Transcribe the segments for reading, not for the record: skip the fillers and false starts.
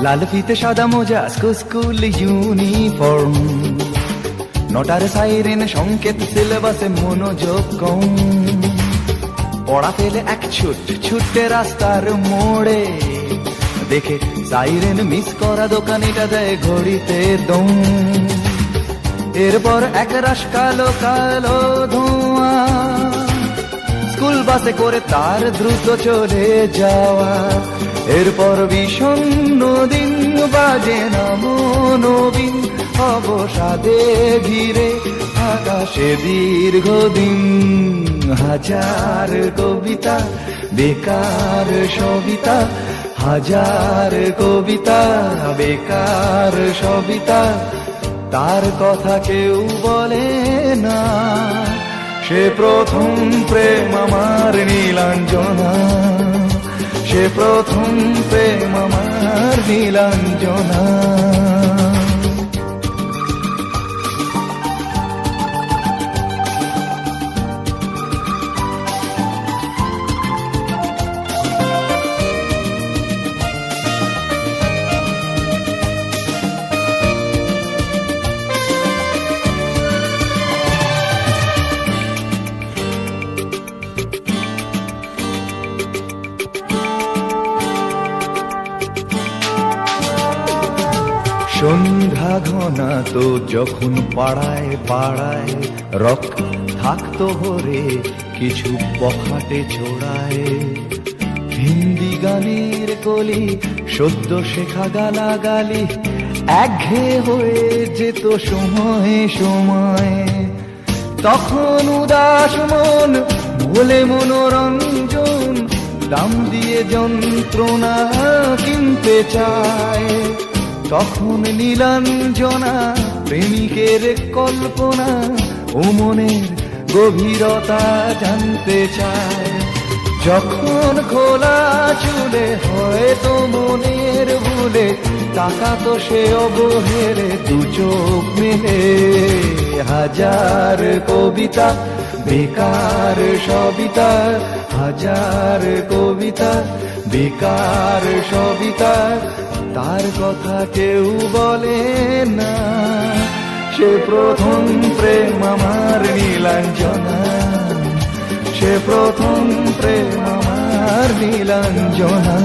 লাল ফিতে সাদা মোজা স্কুল ইউনিফর্ম, নটার সাইরেন সংকেত সিলেবাসে মনোযোগ কম। পড়া ফেলে এক ছুটে রাস্তার মোড়ে, দেখে সাইরেন মিস করা দোকানিটা দেয় ঘড়িতে দম। এরপর এক রাশ কালো কালো ধোঁয়া, স্কুল বাসে করে তার দ্রুত চলে যাওয়া। এরপর বিষণ্ণ দিন বাজে না মনোবিন, অবসাদে ঘিরে আকাশে দীর্ঘদিন। হাজার কবিতা বেকার সবিতা, হাজার কবিতা বেকার সবিতা, তার কথা কেউ বলে না। সে প্রথম প্রেম আমার নীলাঞ্জনা, সে প্রথম প্রেম আমার নীলাঞ্জনা। সন্ধ্যা ঘনা তো যখন পাড়ায় পাড়ায় রক থাকতো ভরে কিছু বখাটে ছোড়ায়। হিন্দি গানের কলি সদ্য শেখা গালাগালি একঘেয়ে হয়ে যেত সময়ে সময়ে। তখন উদাস মন বলে মনোরঞ্জন, দাম দিয়ে যন্ত্রণা কিনতে চায়। তখন নীলাঞ্জনা প্রেমিকের কল্পনা ও মনের গভীরতা জানতে চায়। যখন খোলা চুলে হয়তো মনের ভুলে তাকাতো সে অবহেলে দু চোখ মেলে। হাজার কবিতা বেকার সবিতা, হাজার কবিতা বেকার সবিতা, তার কথা কেউ বলে না। সে প্রথম প্রেম আমার নীলাঞ্জনা, সে প্রথম প্রেম আমার নীলাঞ্জনা।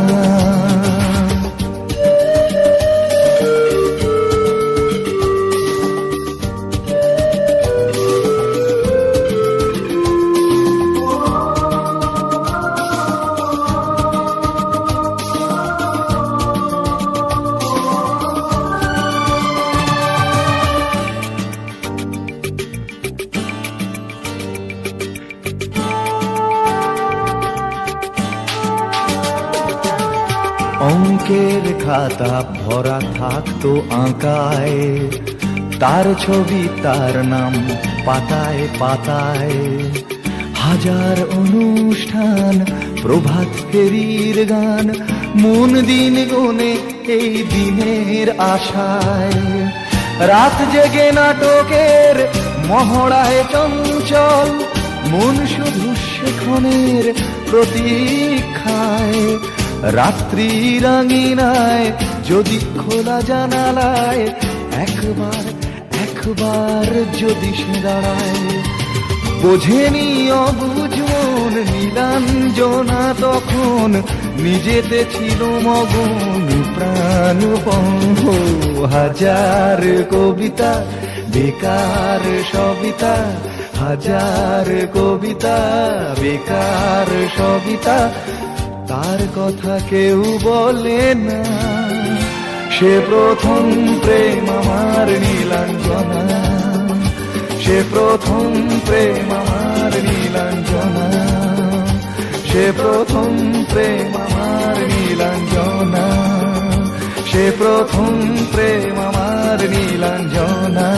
অঙ্কের খাতা ভরা থাকতো আঁকায়, তার ছবি তার নাম পাতায় পাতায়। হাজার অনুষ্ঠান প্রভাত ফেরির গান, মন দিন গুনে এই দিনের আশায়। রাত জেগে নাটকের মহড়ায় চঞ্চল, মন শুধু সেক্ষণের প্রতীক্ষায়। রাত্রি রাঙিনায় যদি খোলা জানালায় একবার একবার যদি সে দাঁড়ায়। বোঝেনি অবুঝ মন নীলাঞ্জনা তখন, নিজেতে ছিল মগন প্রাণপণ। হাজার কবিতা বেকার সবিতা, হাজার কবিতা বেকার সবিতা, তার কথা কেউ বলে না। সে প্রথম প্রেম আমার নীলাঞ্জনা, সে প্রথম প্রেম আমার নীলাঞ্জনা, সে প্রথম প্রেম আমার নীলাঞ্জনা, সে প্রথম প্রেম আমার নীলাঞ্জনা।